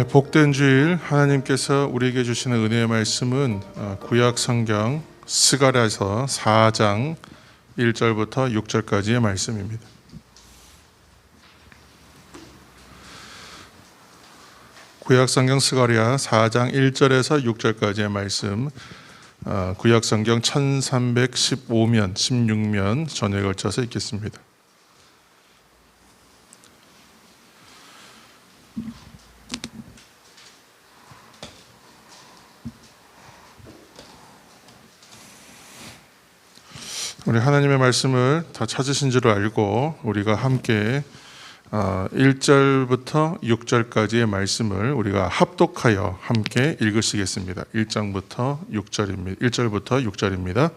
네, 복된 주일 하나님께서 우리에게 주시는 은혜의 말씀은 구약 성경 스가랴서 4장 1절부터 6절까지의 말씀입니다. 구약 성경 스가랴 4장 1절에서 6절까지의 말씀, 구약 성경 1315면, 16면 전에 걸쳐서 읽겠습니다. 우리 하나님의 말씀을 다 찾으신 줄 알고 우리가 함께 1절부터 6절까지의 말씀을 우리가 합독하여 함께 읽으시겠습니다. 1절부터 6절입니다.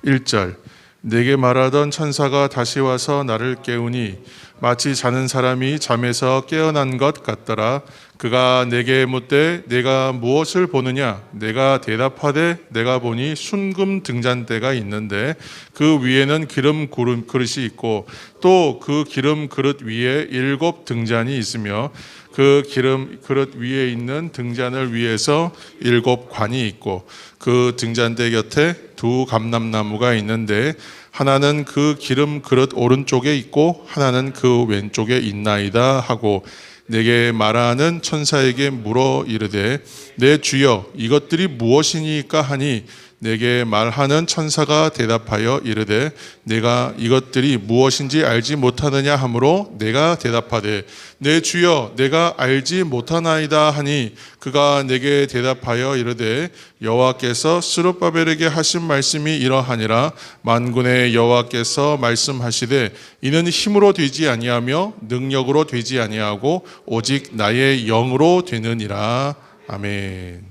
1절. 내게 말하던 천사가 다시 와서 나를 깨우니 마치 자는 사람이 잠에서 깨어난 것 같더라. 그가 내게 묻되 내가 무엇을 보느냐? 내가 대답하되 내가 보니 순금 등잔대가 있는데 그 위에는 기름 그릇이 있고 또 그 기름 그릇 위에 7 등잔이 있으며 그 기름 그릇 위에 있는 등잔을 위해서 7 관이 있고 그 등잔대 곁에 2 감람나무가 있는데 하나는 그 기름 그릇 오른쪽에 있고 하나는 그 왼쪽에 있나이다 하고 내게 말하는 천사에게 물어 이르되 내 주여 이것들이 무엇이니까 하니 내게 말하는 천사가 대답하여 이르되 내가 이것들이 무엇인지 알지 못하느냐 하므로 내가 대답하되 내 주여 내가 알지 못하나이다 하니 그가 내게 대답하여 이르되 여호와께서 스룹바벨에게 하신 말씀이 이러하니라. 만군의 여호와께서 말씀하시되 이는 힘으로 되지 아니하며 능력으로 되지 아니하고 오직 나의 영으로 되느니라. 아멘.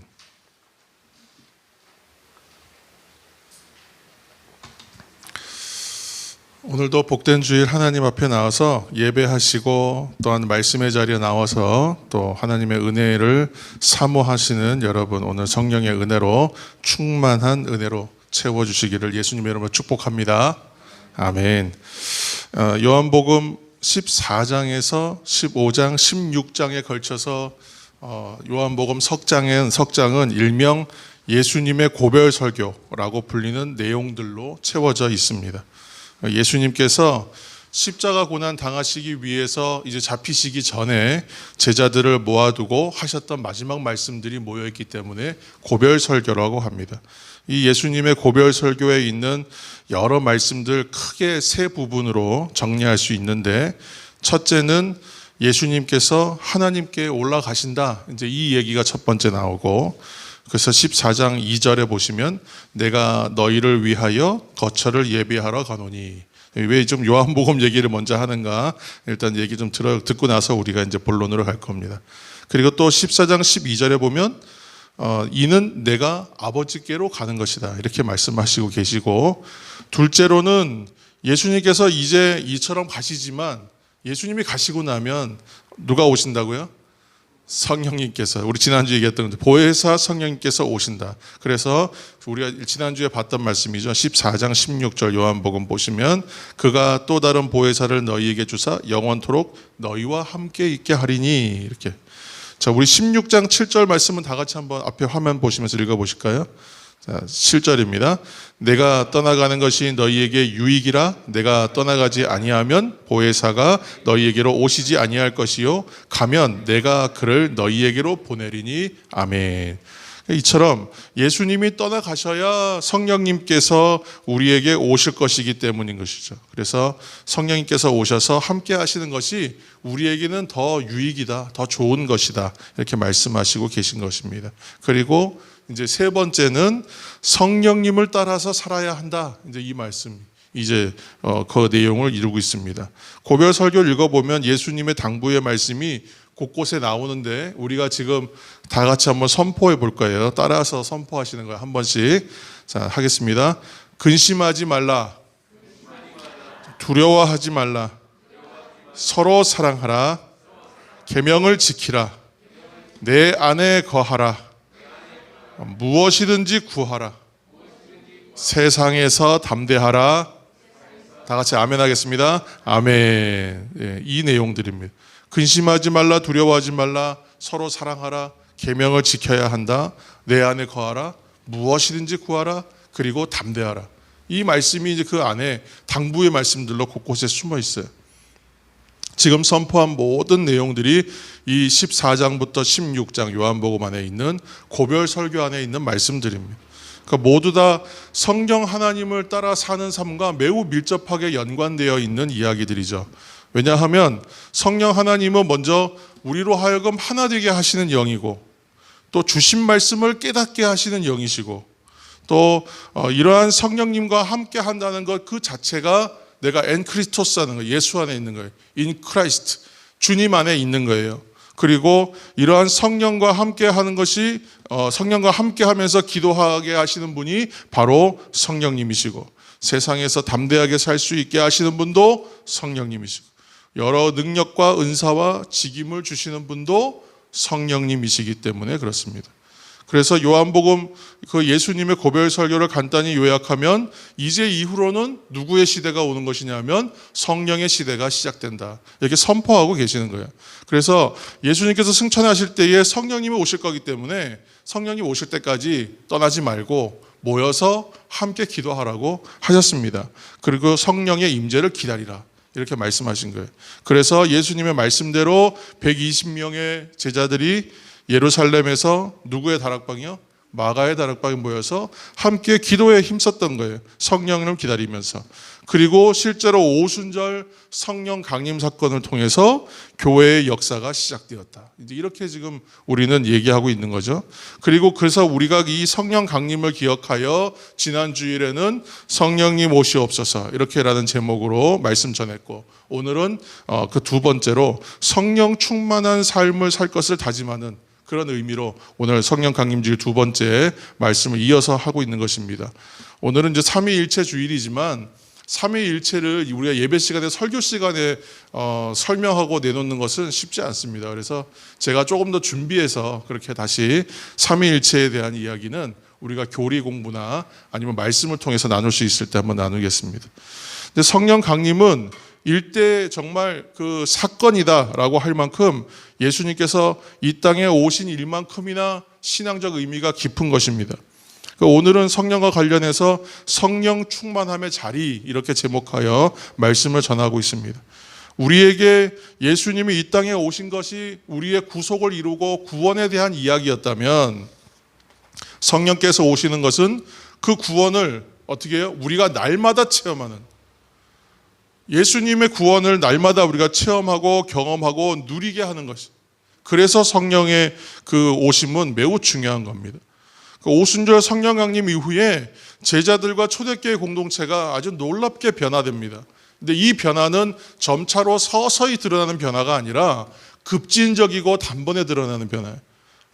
오늘도 복된 주일 하나님 앞에 나와서 예배하시고 또한 말씀의 자리에 나와서 또 하나님의 은혜를 사모하시는 여러분, 오늘 성령의 은혜로 충만한 은혜로 채워주시기를 예수님의 이름으로 축복합니다. 아멘. 요한복음 14장에서 15장, 16장에 걸쳐서 요한복음 석장은 일명 예수님의 고별 설교라고 불리는 내용들로 채워져 있습니다. 예수님께서 십자가 고난 당하시기 위해서 이제 잡히시기 전에 제자들을 모아두고 하셨던 마지막 말씀들이 모여있기 때문에 고별 설교라고 합니다. 이 예수님의 고별 설교에 있는 여러 말씀들 크게 3 부분으로 정리할 수 있는데, 첫째는 예수님께서 하나님께 올라가신다, 이제 이 얘기가 첫 번째 나오고, 그래서 14장 2절에 보시면 내가 너희를 위하여 거처를 예비하러 가노니. 왜 좀 요한복음 얘기를 먼저 하는가? 일단 얘기 좀 듣고 나서 우리가 이제 본론으로 갈 겁니다. 그리고 또 14장 12절에 보면 이는 내가 아버지께로 가는 것이다, 이렇게 말씀하시고 계시고, 둘째로는 예수님께서 이제 이처럼 가시지만 예수님이 가시고 나면 누가 오신다고요? 성령님께서, 우리 지난주에 얘기했던 보혜사 성령님께서 오신다. 그래서 우리가 지난주에 봤던 말씀이죠. 14장 16절 요한복음 보시면 그가 또 다른 보혜사를 너희에게 주사 영원토록 너희와 함께 있게 하리니, 이렇게. 자, 우리 16장 7절 말씀은 다 같이 한번 앞에 화면 보시면서 읽어보실까요? 자, 7절입니다. 내가 떠나가는 것이 너희에게 유익이라. 내가 떠나가지 아니하면 보혜사가 너희에게로 오시지 아니할 것이요 가면 내가 그를 너희에게로 보내리니. 아멘. 이처럼 예수님이 떠나가셔야 성령님께서 우리에게 오실 것이기 때문인 것이죠. 그래서 성령님께서 오셔서 함께 하시는 것이 우리에게는 더 유익이다, 더 좋은 것이다, 이렇게 말씀하시고 계신 것입니다. 그리고 이제 3번째는 성령님을 따라서 살아야 한다, 이제 이 말씀, 이제 그 내용을 이루고 있습니다. 고별 설교를 읽어보면 예수님의 당부의 말씀이 곳곳에 나오는데 우리가 지금 다 같이 한번 선포해 볼 거예요. 따라서 선포하시는 거예요. 한 번씩. 자, 하겠습니다. 근심하지 말라. 두려워하지 말라. 서로 사랑하라. 계명을 지키라. 내 안에 거하라. 무엇이든지 구하라. 세상에서 담대하라. 다 같이 아멘 하겠습니다. 아멘. 이 내용들입니다. 근심하지 말라, 두려워하지 말라, 서로 사랑하라, 계명을 지켜야 한다, 내 안에 거하라, 무엇이든지 구하라, 그리고 담대하라. 이 말씀이 이제 그 안에 당부의 말씀들로 곳곳에 숨어 있어요. 지금 선포한 모든 내용들이 이 14장부터 16장 요한복음 안에 있는 고별 설교 안에 있는 말씀들입니다. 그러니까 모두 다 성경 하나님을 따라 사는 삶과 매우 밀접하게 연관되어 있는 이야기들이죠. 왜냐하면 성령 하나님은 먼저 우리로 하여금 하나 되게 하시는 영이고, 또 주신 말씀을 깨닫게 하시는 영이시고, 또 이러한 성령님과 함께 한다는 것 그 자체가 내가 엔 크리스토스 하는 거예요. 예수 안에 있는 거예요. 인 크라이스트, 주님 안에 있는 거예요. 그리고 이러한 성령과 함께 하는 것이 성령과 함께 하면서 기도하게 하시는 분이 바로 성령님이시고, 세상에서 담대하게 살 수 있게 하시는 분도 성령님이시고, 여러 능력과 은사와 직임을 주시는 분도 성령님이시기 때문에 그렇습니다. 그래서 요한복음 그 예수님의 고별 설교를 간단히 요약하면 이제 이후로는 누구의 시대가 오는 것이냐면 성령의 시대가 시작된다, 이렇게 선포하고 계시는 거예요. 그래서 예수님께서 승천하실 때에 성령님이 오실 거기 때문에 성령님 오실 때까지 떠나지 말고 모여서 함께 기도하라고 하셨습니다. 그리고 성령의 임재를 기다리라, 이렇게 말씀하신 거예요. 그래서 예수님의 말씀대로 120명의 제자들이 예루살렘에서 누구의 다락방이요? 마가의 다락방에 모여서 함께 기도에 힘썼던 거예요. 성령을 기다리면서. 그리고 실제로 오순절 성령 강림 사건을 통해서 교회의 역사가 시작되었다. 이제 이렇게 지금 우리는 얘기하고 있는 거죠. 그리고 그래서 우리가 이 성령 강림을 기억하여 지난 주일에는 성령님 오시옵소서 이렇게라는 제목으로 말씀 전했고, 오늘은 그 두 번째로 성령 충만한 삶을 살 것을 다짐하는 그런 의미로 오늘 성령 강림주일 두 번째 말씀을 이어서 하고 있는 것입니다. 오늘은 이제 삼위일체 주일이지만 삼위일체를 우리가 예배 시간에 설교 시간에 설명하고 내놓는 것은 쉽지 않습니다. 그래서 제가 조금 더 준비해서 그렇게 다시 삼위일체에 대한 이야기는 우리가 교리 공부나 아니면 말씀을 통해서 나눌 수 있을 때 한번 나누겠습니다. 근데 성령 강림은 일대 정말 그 사건이다라고 할 만큼 예수님께서 이 땅에 오신 일만큼이나 신앙적 의미가 깊은 것입니다. 오늘은 성령과 관련해서 성령 충만함의 자리, 이렇게 제목하여 말씀을 전하고 있습니다. 우리에게 예수님이 이 땅에 오신 것이 우리의 구속을 이루고 구원에 대한 이야기였다면, 성령께서 오시는 것은 그 구원을 어떻게 해요? 우리가 날마다 체험하는, 예수님의 구원을 날마다 우리가 체험하고 경험하고 누리게 하는 것이, 그래서 성령의 그 오심은 매우 중요한 겁니다. 오순절 성령 강림 이후에 제자들과 초대교회 공동체가 아주 놀랍게 변화됩니다. 근데 이 변화는 점차로 서서히 드러나는 변화가 아니라 급진적이고 단번에 드러나는 변화예요.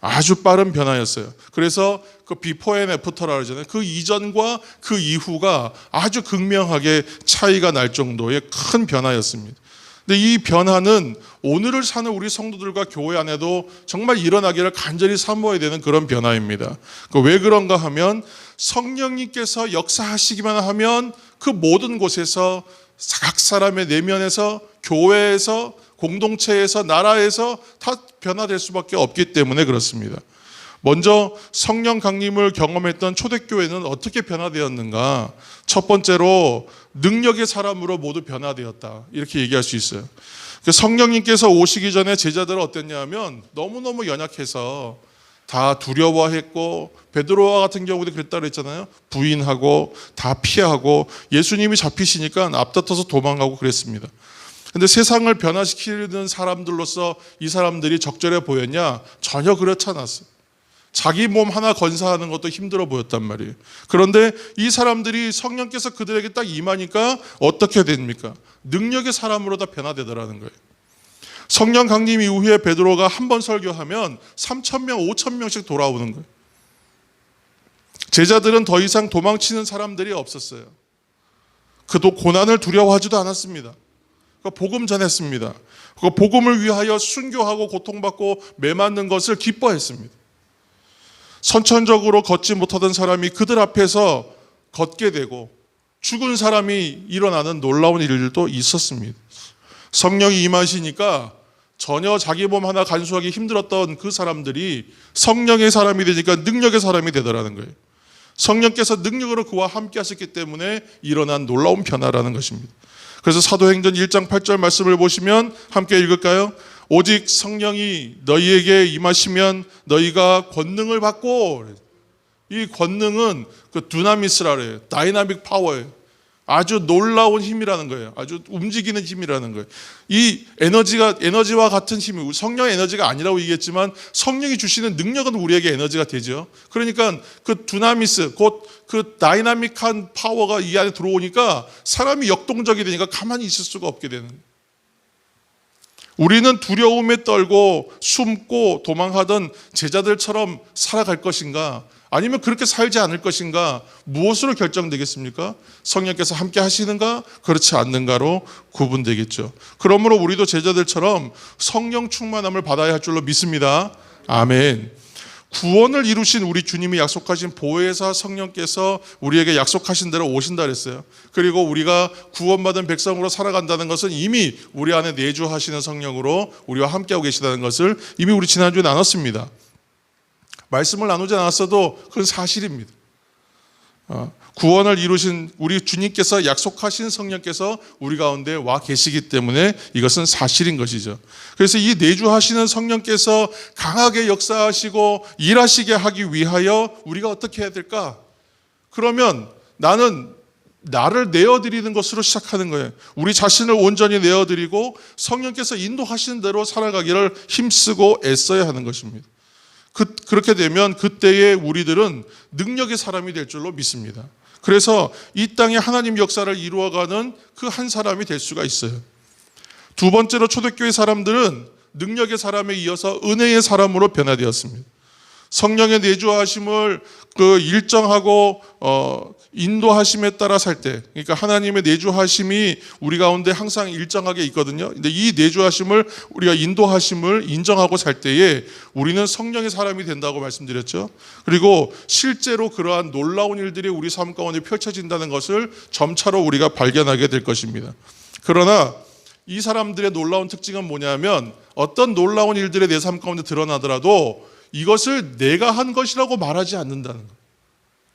아주 빠른 변화였어요. 그래서 그 비포 앤 애프터라 그러잖아요. 그 이전과 그 이후가 아주 극명하게 차이가 날 정도의 큰 변화였습니다. 근데 이 변화는 오늘을 사는 우리 성도들과 교회 안에도 정말 일어나기를 간절히 사모해야 되는 그런 변화입니다. 왜 그런가 하면 성령님께서 역사하시기만 하면 그 모든 곳에서 각 사람의 내면에서, 교회에서, 공동체에서, 나라에서 다 변화될 수밖에 없기 때문에 그렇습니다. 먼저 성령 강림을 경험했던 초대교회는 어떻게 변화되었는가? 첫 번째로 능력의 사람으로 모두 변화되었다, 이렇게 얘기할 수 있어요. 성령님께서 오시기 전에 제자들은 어땠냐 하면 너무너무 연약해서 다 두려워했고, 베드로와 같은 경우도 그랬다 그랬잖아요. 부인하고 다 피하고 예수님이 잡히시니까 앞다퉈서 도망가고 그랬습니다. 근데 세상을 변화시키는 사람들로서 이 사람들이 적절해 보였냐? 전혀 그렇지 않았어요. 자기 몸 하나 건사하는 것도 힘들어 보였단 말이에요. 그런데 이 사람들이 성령께서 그들에게 딱 임하니까 어떻게 됩니까? 능력의 사람으로 다 변화되더라는 거예요. 성령 강림 이후에 베드로가 한 번 설교하면 3,000명, 5,000명씩 돌아오는 거예요. 제자들은 더 이상 도망치는 사람들이 없었어요. 그도 고난을 두려워하지도 않았습니다. 복음 전했습니다. 복음을 위하여 순교하고 고통받고 매맞는 것을 기뻐했습니다. 선천적으로 걷지 못하던 사람이 그들 앞에서 걷게 되고 죽은 사람이 일어나는 놀라운 일들도 있었습니다. 성령이 임하시니까 전혀 자기 몸 하나 간수하기 힘들었던 그 사람들이 성령의 사람이 되니까 능력의 사람이 되더라는 거예요. 성령께서 능력으로 그와 함께 하셨기 때문에 일어난 놀라운 변화라는 것입니다. 그래서 사도행전 1장 8절 말씀을 보시면 함께 읽을까요? 오직 성령이 너희에게 임하시면 너희가 권능을 받고, 이 권능은 그 두나미스라 그래요. 다이나믹 파워예요. 아주 놀라운 힘이라는 거예요. 아주 움직이는 힘이라는 거예요. 이 에너지와 같은 힘이, 성령의 에너지가 아니라고 얘기했지만 성령이 주시는 능력은 우리에게 에너지가 되죠. 그러니까 그 두나미스, 곧 그 다이나믹한 파워가 이 안에 들어오니까 사람이 역동적이 되니까 가만히 있을 수가 없게 되는 거예요. 우리는 두려움에 떨고 숨고 도망하던 제자들처럼 살아갈 것인가, 아니면 그렇게 살지 않을 것인가, 무엇으로 결정되겠습니까? 성령께서 함께 하시는가, 그렇지 않는가로 구분되겠죠. 그러므로 우리도 제자들처럼 성령 충만함을 받아야 할 줄로 믿습니다. 아멘. 구원을 이루신 우리 주님이 약속하신 보혜사 성령께서 우리에게 약속하신 대로 오신다 그랬어요. 그리고 우리가 구원받은 백성으로 살아간다는 것은 이미 우리 안에 내주하시는 성령으로 우리와 함께하고 계시다는 것을 이미 우리 지난주에 나눴습니다. 말씀을 나누지 않았어도 그건 사실입니다. 구원을 이루신 우리 주님께서 약속하신 성령께서 우리 가운데 와 계시기 때문에 이것은 사실인 것이죠. 그래서 이 내주하시는 성령께서 강하게 역사하시고 일하시게 하기 위하여 우리가 어떻게 해야 될까? 그러면 나는 나를 내어드리는 것으로 시작하는 거예요. 우리 자신을 온전히 내어드리고 성령께서 인도하시는 대로 살아가기를 힘쓰고 애써야 하는 것입니다. 그렇게 되면 그때의 우리들은 능력의 사람이 될 줄로 믿습니다. 그래서 이 땅에 하나님 역사를 이루어가는 그 한 사람이 될 수가 있어요. 두 번째로 초대교회 사람들은 능력의 사람에 이어서 은혜의 사람으로 변화되었습니다. 성령의 내주하심을 그 일정하고 인도하심에 따라 살 때, 그러니까 하나님의 내주하심이 우리 가운데 항상 일정하게 있거든요. 근데 이 내주하심을, 우리가 인도하심을 인정하고 살 때에 우리는 성령의 사람이 된다고 말씀드렸죠. 그리고 실제로 그러한 놀라운 일들이 우리 삶 가운데 펼쳐진다는 것을 점차로 우리가 발견하게 될 것입니다. 그러나 이 사람들의 놀라운 특징은 뭐냐면, 어떤 놀라운 일들이 내 삶 가운데 드러나더라도 이것을 내가 한 것이라고 말하지 않는다는 것.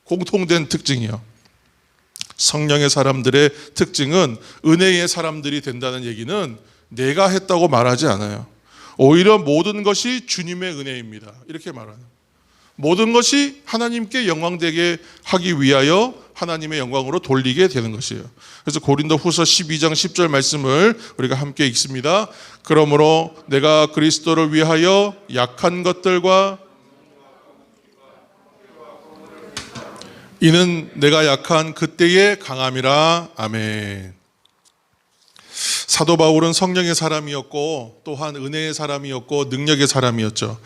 공통된 특징이요. 성령의 사람들의 특징은 은혜의 사람들이 된다는 얘기는 내가 했다고 말하지 않아요. 오히려 모든 것이 주님의 은혜입니다. 이렇게 말하는. 모든 것이 하나님께 영광되게 하기 위하여 하나님의 영광으로 돌리게 되는 것이에요. 그래서 고린도후서 12장 10절 말씀을 우리가 함께 읽습니다. 그러므로 내가 그리스도를 위하여 약한 것들과 이는 내가 약한 그때의 강함이라. 아멘. 사도 바울은 성령의 사람이었고 또한 은혜의 사람이었고 능력의 사람이었죠.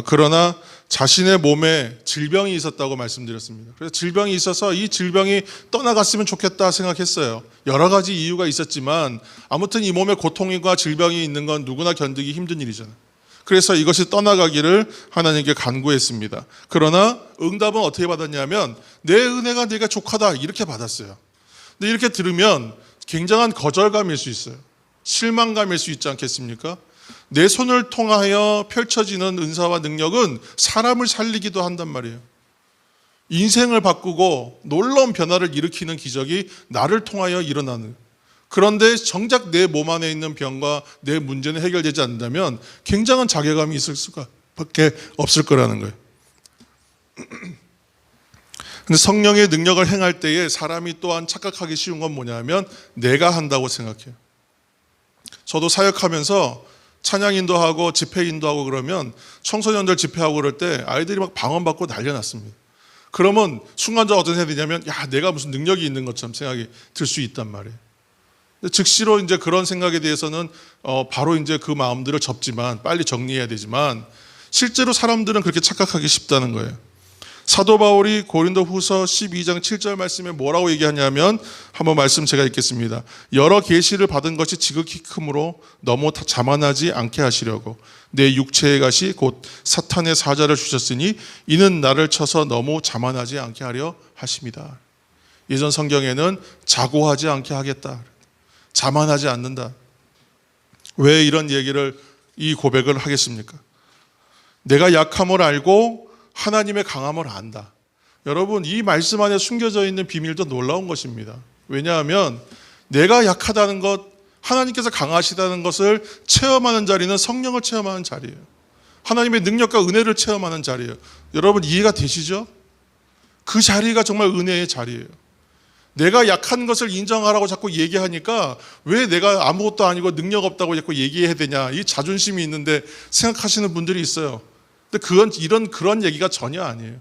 그러나 자신의 몸에 질병이 있었다고 말씀드렸습니다. 그래서 질병이 있어서 이 질병이 떠나갔으면 좋겠다 생각했어요. 여러 가지 이유가 있었지만 아무튼 이 몸에 고통과 질병이 있는 건 누구나 견디기 힘든 일이잖아요. 그래서 이것이 떠나가기를 하나님께 간구했습니다. 그러나 응답은 어떻게 받았냐면 내 은혜가 네가 족하다 이렇게 받았어요. 근데 이렇게 들으면 굉장한 거절감일 수 있어요. 실망감일 수 있지 않겠습니까? 내 손을 통하여 펼쳐지는 은사와 능력은 사람을 살리기도 한단 말이에요. 인생을 바꾸고 놀라운 변화를 일으키는 기적이 나를 통하여 일어나는. 그런데 정작 내 몸 안에 있는 병과 내 문제는 해결되지 않는다면 굉장한 자괴감이 있을 수밖에 없을 거라는 거예요. 근데 성령의 능력을 행할 때에 사람이 또한 착각하기 쉬운 건 뭐냐면 내가 한다고 생각해요. 저도 사역하면서 찬양 인도하고 집회 인도하고 그러면 청소년들 집회하고 그럴 때 아이들이 막 방언받고 난리 났습니다. 그러면 순간적으로 어떤 생각이 드냐면 야, 내가 무슨 능력이 있는 것처럼 생각이 들 수 있단 말이에요. 즉시로 이제 그런 생각에 대해서는 바로 이제 그 마음들을 접지만 빨리 정리해야 되지만 실제로 사람들은 그렇게 착각하기 쉽다는 거예요. 사도 바울이 고린도후서 12장 7절 말씀에 뭐라고 얘기하냐면 한번 말씀 제가 읽겠습니다. 여러 계시를 받은 것이 지극히 크므로 너무 자만하지 않게 하시려고 내 육체의 가시 곧 사탄의 사자를 주셨으니 이는 나를 쳐서 너무 자만하지 않게 하려 하십니다. 예전 성경에는 자고하지 않게 하겠다. 자만하지 않는다. 왜 이런 얘기를 이 고백을 하겠습니까? 내가 약함을 알고 하나님의 강함을 안다. 여러분, 이 말씀 안에 숨겨져 있는 비밀도 놀라운 것입니다. 왜냐하면 내가 약하다는 것, 하나님께서 강하시다는 것을 체험하는 자리는 성령을 체험하는 자리예요. 하나님의 능력과 은혜를 체험하는 자리예요. 여러분, 이해가 되시죠? 그 자리가 정말 은혜의 자리예요. 내가 약한 것을 인정하라고 자꾸 얘기하니까 왜 내가 아무것도 아니고 능력 없다고 자꾸 얘기해야 되냐, 이 자존심이 있는데 생각하시는 분들이 있어요. 근데 그런 얘기가 전혀 아니에요.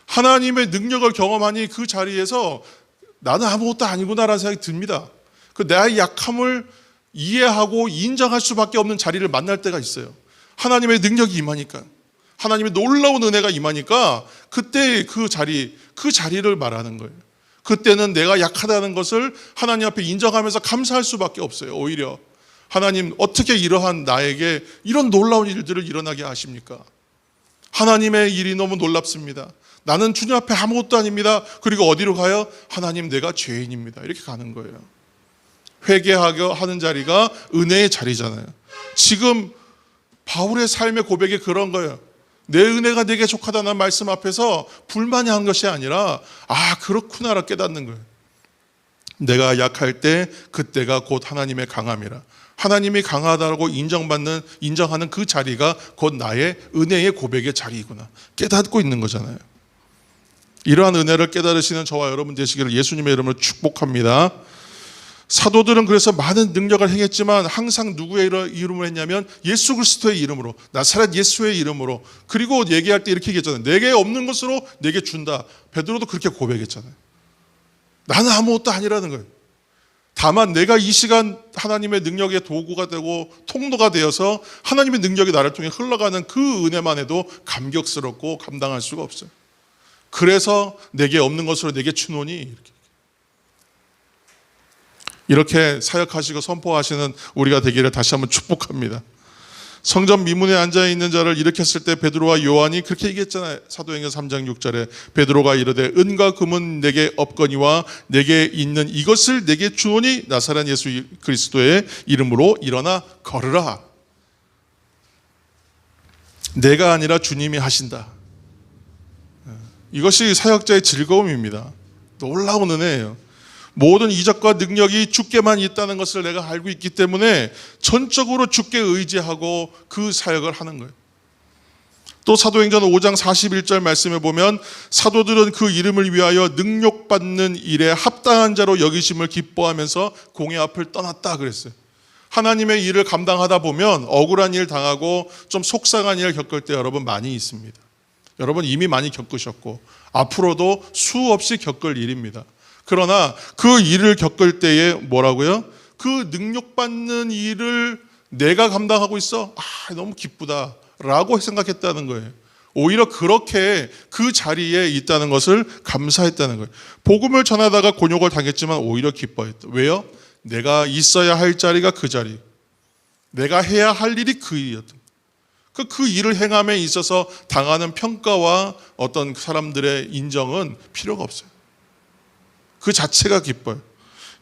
하나님의 능력을 경험하니 그 자리에서 나는 아무것도 아니구나라는 생각이 듭니다. 그 나의 약함을 이해하고 인정할 수밖에 없는 자리를 만날 때가 있어요. 하나님의 능력이 임하니까, 하나님의 놀라운 은혜가 임하니까 그때 그 자리를 말하는 거예요. 그때는 내가 약하다는 것을 하나님 앞에 인정하면서 감사할 수밖에 없어요. 오히려 하나님, 어떻게 이러한 나에게 이런 놀라운 일들을 일어나게 하십니까? 하나님의 일이 너무 놀랍습니다. 나는 주님 앞에 아무것도 아닙니다. 그리고 어디로 가요? 하나님, 내가 죄인입니다. 이렇게 가는 거예요. 회개하게 하는 자리가 은혜의 자리잖아요. 지금 바울의 삶의 고백이 그런 거예요. 내 은혜가 내게 족하다는 말씀 앞에서 불만이 한 것이 아니라, 아, 그렇구나라 깨닫는 거예요. 내가 약할 때 그때가 곧 하나님의 강함이라. 하나님이 강하다고 인정하는 그 자리가 곧 나의 은혜의 고백의 자리이구나 깨닫고 있는 거잖아요. 이러한 은혜를 깨달으시는 저와 여러분 되시기를 예수님의 이름으로 축복합니다. 사도들은 그래서 많은 능력을 행했지만 항상 누구의 이름으로 했냐면 예수 그리스도의 이름으로, 나사렛 예수의 이름으로. 그리고 얘기할 때 이렇게 얘기했잖아요. 내게 없는 것으로 내게 준다. 베드로도 그렇게 고백했잖아요. 나는 아무것도 아니라는 거예요. 다만 내가 이 시간 하나님의 능력의 도구가 되고 통로가 되어서 하나님의 능력이 나를 통해 흘러가는 그 은혜만 해도 감격스럽고 감당할 수가 없어요. 그래서 내게 없는 것으로 내게 주노니, 이렇게 사역하시고 선포하시는 우리가 되기를 다시 한번 축복합니다. 성전 미문에 앉아있는 자를 일으켰을 때 베드로와 요한이 그렇게 얘기했잖아요. 사도행전 3장 6절에 베드로가 이르되 은과 금은 내게 없거니와 내게 있는 이것을 내게 주오니 나사렛 예수 그리스도의 이름으로 일어나 걸으라. 내가 아니라 주님이 하신다. 이것이 사역자의 즐거움입니다. 놀라운 은혜예요. 모든 이적과 능력이 주께만 있다는 것을 내가 알고 있기 때문에 전적으로 주께 의지하고 그 사역을 하는 거예요. 또 사도행전 5장 41절 말씀에 보면 사도들은 그 이름을 위하여 능력받는 일에 합당한 자로 여기심을 기뻐하면서 공회 앞을 떠났다 그랬어요. 하나님의 일을 감당하다 보면 억울한 일 당하고 좀 속상한 일 겪을 때 여러분 많이 있습니다. 여러분 이미 많이 겪으셨고 앞으로도 수없이 겪을 일입니다. 그러나 그 일을 겪을 때에 뭐라고요? 그 능력받는 일을 내가 감당하고 있어? 아, 너무 기쁘다 라고 생각했다는 거예요. 오히려 그렇게 그 자리에 있다는 것을 감사했다는 거예요. 복음을 전하다가 곤욕을 당했지만 오히려 기뻐했다. 왜요? 내가 있어야 할 자리가 그 자리, 내가 해야 할 일이 그 일이었다. 그 일을 행함에 있어서 당하는 평가와 어떤 사람들의 인정은 필요가 없어요. 그 자체가 기뻐요.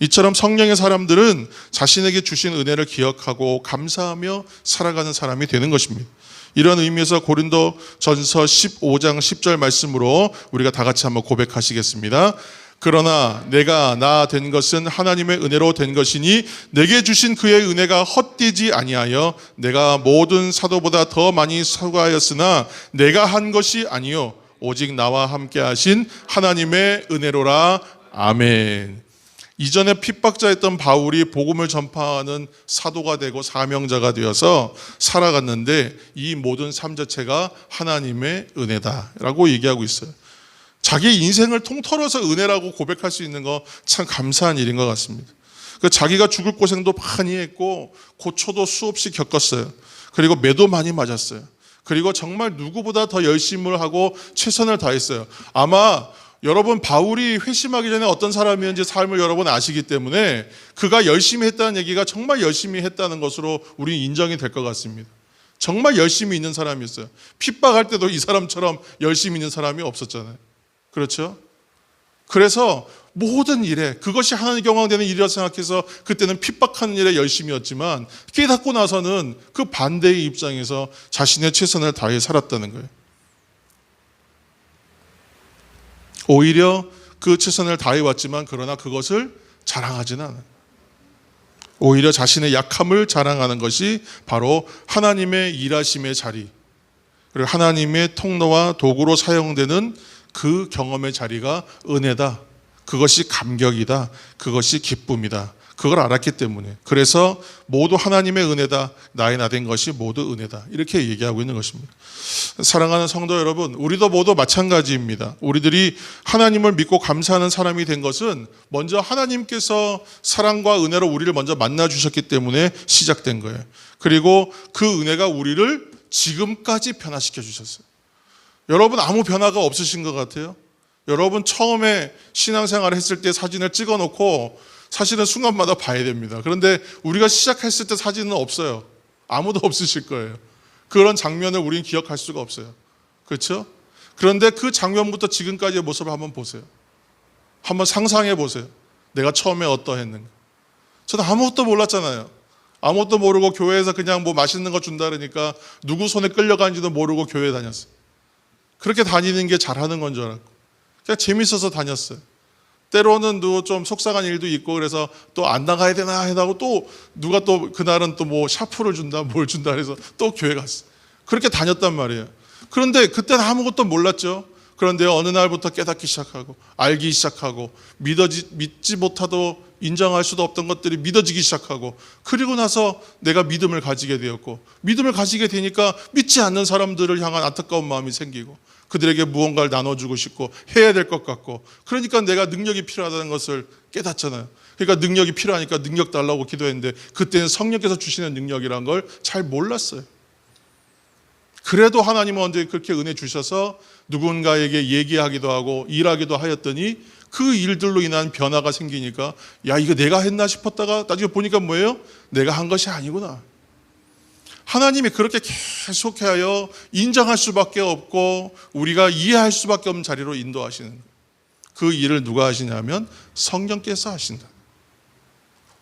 이처럼 성령의 사람들은 자신에게 주신 은혜를 기억하고 감사하며 살아가는 사람이 되는 것입니다. 이런 의미에서 고린도전서 15장 10절 말씀으로 우리가 다 같이 한번 고백하시겠습니다. 그러나 내가 나 된 것은 하나님의 은혜로 된 것이니 내게 주신 그의 은혜가 헛되지 아니하여 내가 모든 사도보다 더 많이 수고하였으나 내가 한 것이 아니요 오직 나와 함께 하신 하나님의 은혜로라. 아멘. 이전에 핍박자였던 바울이 복음을 전파하는 사도가 되고 사명자가 되어서 살아갔는데 이 모든 삶 자체가 하나님의 은혜다라고 얘기하고 있어요. 자기 인생을 통틀어서 은혜라고 고백할 수 있는 거 참 감사한 일인 것 같습니다. 자기가 죽을 고생도 많이 했고 고초도 수없이 겪었어요. 그리고 매도 많이 맞았어요. 그리고 정말 누구보다 더 열심을 하고 최선을 다했어요. 아마 여러분 바울이 회심하기 전에 어떤 사람이었는지 삶을 여러분 아시기 때문에 그가 열심히 했다는 얘기가 정말 열심히 했다는 것으로 우리 인정이 될 것 같습니다. 정말 열심히 있는 사람이었어요. 핍박할 때도 이 사람처럼 열심히 있는 사람이 없었잖아요. 그렇죠? 그래서 모든 일에 그것이 하나님 경황되는 일이라 생각해서 그때는 핍박하는 일에 열심이었지만 깨닫고 나서는 그 반대의 입장에서 자신의 최선을 다해 살았다는 거예요. 오히려 그 최선을 다해왔지만 그러나 그것을 자랑하지는 않아요. 오히려 자신의 약함을 자랑하는 것이 바로 하나님의 일하심의 자리, 그리고 하나님의 통로와 도구로 사용되는 그 경험의 자리가 은혜다. 그것이 감격이다. 그것이 기쁨이다. 그걸 알았기 때문에. 그래서 모두 하나님의 은혜다. 나의 나된 것이 모두 은혜다. 이렇게 얘기하고 있는 것입니다. 사랑하는 성도 여러분, 우리도 모두 마찬가지입니다. 우리들이 하나님을 믿고 감사하는 사람이 된 것은 먼저 하나님께서 사랑과 은혜로 우리를 먼저 만나주셨기 때문에 시작된 거예요. 그리고 그 은혜가 우리를 지금까지 변화시켜 주셨어요. 여러분 아무 변화가 없으신 것 같아요? 여러분 처음에 신앙생활을 했을 때 사진을 찍어놓고 사실은 순간마다 봐야 됩니다. 그런데 우리가 시작했을 때 사진은 없어요. 아무도 없으실 거예요. 그런 장면을 우리는 기억할 수가 없어요. 그렇죠? 그런데 그 장면부터 지금까지의 모습을 한번 보세요. 한번 상상해 보세요. 내가 처음에 어떠했는가. 저는 아무것도 몰랐잖아요. 아무것도 모르고 교회에서 그냥 뭐 맛있는 거 준다 그러니까 누구 손에 끌려가는지도 모르고 교회 다녔어요. 그렇게 다니는 게 잘하는 건 줄 알았고 그냥 재밌어서 다녔어요. 때로는 또 좀 속상한 일도 있고 그래서 또 안 나가야 되나 해다고 또 누가 또 그날은 또 뭐 샤프를 준다 뭘 준다 해서 또 교회 갔어요. 그렇게 다녔단 말이에요. 그런데 그때는 아무것도 몰랐죠. 그런데 어느 날부터 깨닫기 시작하고 알기 시작하고 믿지 못하도 인정할 수도 없던 것들이 믿어지기 시작하고 그리고 나서 내가 믿음을 가지게 되었고 믿음을 가지게 되니까 믿지 않는 사람들을 향한 안타까운 마음이 생기고 그들에게 무언가를 나눠주고 싶고 해야 될 것 같고 그러니까 내가 능력이 필요하다는 것을 깨닫잖아요. 그러니까 능력이 필요하니까 능력 달라고 기도했는데 그때는 성령께서 주시는 능력이란 걸 잘 몰랐어요. 그래도 하나님은 언제 그렇게 은혜 주셔서 누군가에게 얘기하기도 하고 일하기도 하였더니 그 일들로 인한 변화가 생기니까 야 이거 내가 했나 싶었다가 나중에 보니까 뭐예요? 내가 한 것이 아니구나. 하나님이 그렇게 계속하여 인정할 수밖에 없고 우리가 이해할 수밖에 없는 자리로 인도하시는 거예요. 그 일을 누가 하시냐면 성령께서 하신다.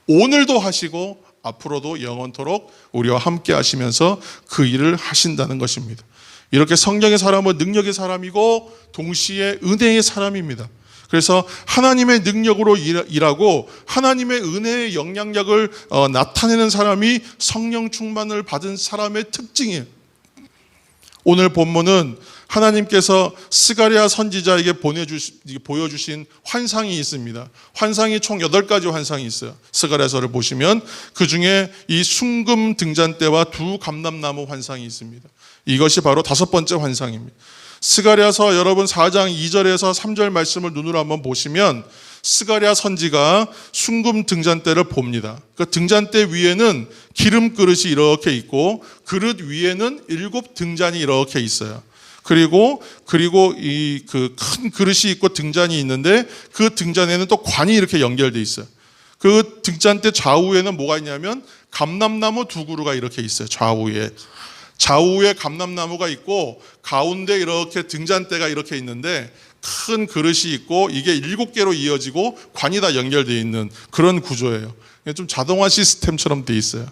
오늘도 하시고 앞으로도 영원토록 우리와 함께 하시면서 그 일을 하신다는 것입니다. 이렇게 성령의 사람은 능력의 사람이고 동시에 은혜의 사람입니다. 그래서 하나님의 능력으로 일하고 하나님의 은혜의 영향력을 나타내는 사람이 성령 충만을 받은 사람의 특징이에요. 오늘 본문은 하나님께서 스가랴 선지자에게 보여주신 환상이 있습니다. 환상이 총 8가지 환상이 있어요. 스가랴서를 보시면 그중에 이 순금 등잔대와 두 감람나무 환상이 있습니다. 이것이 바로 5번째 환상입니다. 스가랴서 여러분 4장 2절에서 3절 말씀을 눈으로 한번 보시면 스가랴 선지가 순금 등잔대를 봅니다. 그 등잔대 위에는 기름 그릇이 이렇게 있고 그릇 위에는 7 등잔이 이렇게 있어요. 그리고 이 그 큰 그릇이 있고 등잔이 있는데 그 등잔에는 또 관이 이렇게 연결돼 있어요. 그 등잔대 좌우에는 뭐가 있냐면 감람나무 2그루가 이렇게 있어요. 좌우에 감람나무가 있고 가운데 이렇게 등잔대가 이렇게 있는데 큰 그릇이 있고 이게 7개로 이어지고 관이 다 연결되어 있는 그런 구조예요. 좀 자동화 시스템처럼 돼 있어요.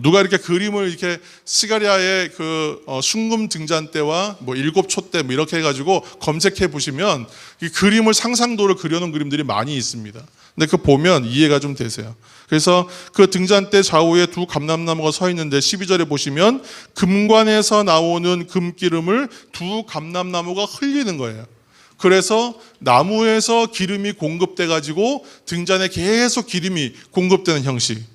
누가 이렇게 그림을 이렇게 스가랴의 그 순금 등잔대와 뭐 7 촛대 뭐 이렇게 해가지고 검색해 보시면 이 그림을 상상도를 그려놓은 그림들이 많이 있습니다. 근데 그 보면 이해가 좀 되세요. 그래서 그 등잔대 좌우에 두 감람나무가 서 있는데 12절에 보시면 금관에서 나오는 금기름을 두 감람나무가 흘리는 거예요. 그래서 나무에서 기름이 공급돼 가지고 등잔에 계속 기름이 공급되는 형식.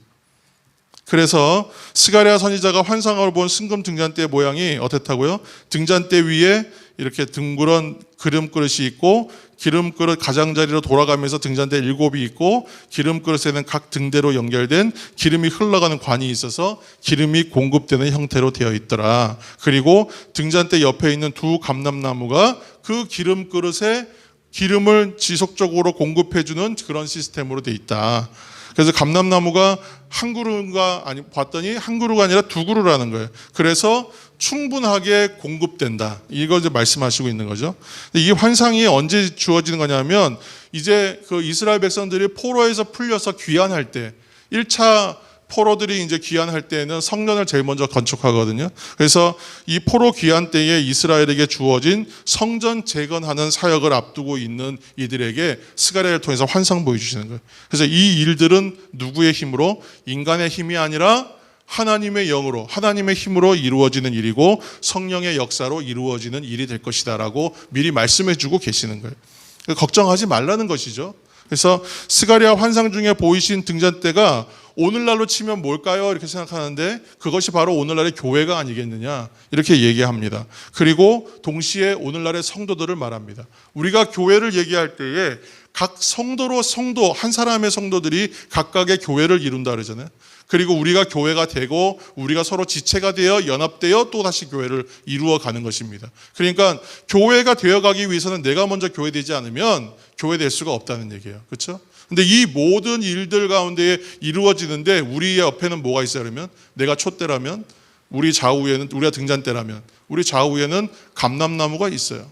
그래서 스가랴 선지자가 환상으로 본 순금 등잔대의 모양이 어땠다고요? 등잔대 위에 이렇게 둥그런 기름 그릇이 있고 기름 그릇 가장자리로 돌아가면서 등잔대 7이 있고 기름 그릇에는 각 등대로 연결된 기름이 흘러가는 관이 있어서 기름이 공급되는 형태로 되어 있더라. 그리고 등잔대 옆에 있는 두 감람나무가 그 기름 그릇에 기름을 지속적으로 공급해주는 그런 시스템으로 되어 있다. 그래서 감람나무가 한 그루가 봤더니 한 그루가 아니라 2 그루라는 거예요. 그래서 충분하게 공급된다. 이걸 이제 말씀하시고 있는 거죠. 이 환상이 언제 주어지는 거냐면 이제 그 이스라엘 백성들이 포로에서 풀려서 귀환할 때 1차 포로들이 이제 귀환할 때에는 성전을 제일 먼저 건축하거든요. 그래서 이 포로 귀환 때에 이스라엘에게 주어진 성전 재건하는 사역을 앞두고 있는 이들에게 스가랴를 통해서 환상 보여주시는 거예요. 그래서 이 일들은 누구의 힘으로? 인간의 힘이 아니라 하나님의 영으로, 하나님의 힘으로 이루어지는 일이고 성령의 역사로 이루어지는 일이 될 것이다라고 미리 말씀해 주고 계시는 거예요. 걱정하지 말라는 것이죠. 그래서 스가랴 환상 중에 보이신 등잔대가 오늘날로 치면 뭘까요? 이렇게 생각하는데 그것이 바로 오늘날의 교회가 아니겠느냐 이렇게 얘기합니다. 그리고 동시에 오늘날의 성도들을 말합니다. 우리가 교회를 얘기할 때에 각 성도로 성도 한 사람의 성도들이 각각의 교회를 이룬다 그러잖아요. 그리고 우리가 교회가 되고 우리가 서로 지체가 되어 연합되어 또 다시 교회를 이루어 가는 것입니다. 그러니까 교회가 되어가기 위해서는 내가 먼저 교회되지 않으면 교회될 수가 없다는 얘기예요. 그렇죠? 근데 이 모든 일들 가운데 이루어지는데 우리 옆에는 뭐가 있어요? 그러면 내가 촛대라면 우리 좌우에는 우리가 등잔대라면 우리 좌우에는 감람나무가 있어요.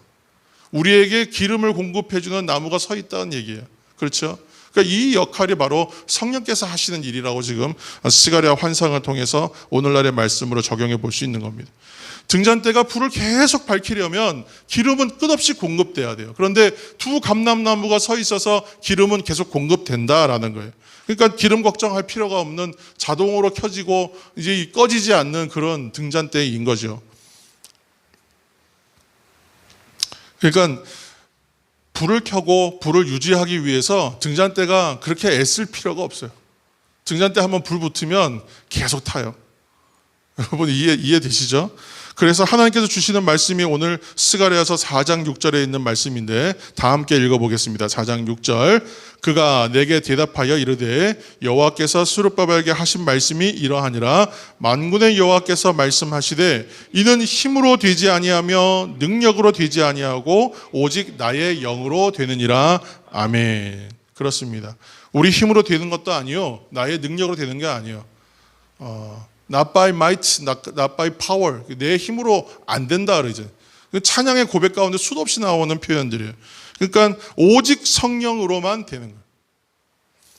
우리에게 기름을 공급해주는 나무가 서 있다는 얘기예요. 그렇죠? 그러니까 이 역할이 바로 성령께서 하시는 일이라고 지금 스가랴 환상을 통해서 오늘날의 말씀으로 적용해 볼 수 있는 겁니다. 등잔대가 불을 계속 밝히려면 기름은 끝없이 공급돼야 돼요. 그런데 두 감람나무가 서 있어서 기름은 계속 공급된다라는 거예요. 그러니까 기름 걱정할 필요가 없는 자동으로 켜지고 이제 꺼지지 않는 그런 등잔대인 거죠. 그러니까 불을 켜고 불을 유지하기 위해서 등잔대가 그렇게 애쓸 필요가 없어요. 등잔대 한번 불 붙으면 계속 타요. 여러분 이해되시죠? 그래서 하나님께서 주시는 말씀이 오늘 스가랴서 4장 6절에 있는 말씀인데 다 함께 읽어보겠습니다. 4장 6절 그가 내게 대답하여 이르되 여호와께서 스룹바벨에게 하신 말씀이 이러하니라 만군의 여호와께서 말씀하시되 이는 힘으로 되지 아니하며 능력으로 되지 아니하고 오직 나의 영으로 되느니라. 아멘. 그렇습니다. 우리 힘으로 되는 것도 아니요 나의 능력으로 되는 게 아니에요. Not by might, not by power. 내 힘으로 안 된다 그러죠. 찬양의 고백 가운데 수도 없이 나오는 표현들이에요. 그러니까 오직 성령으로만 되는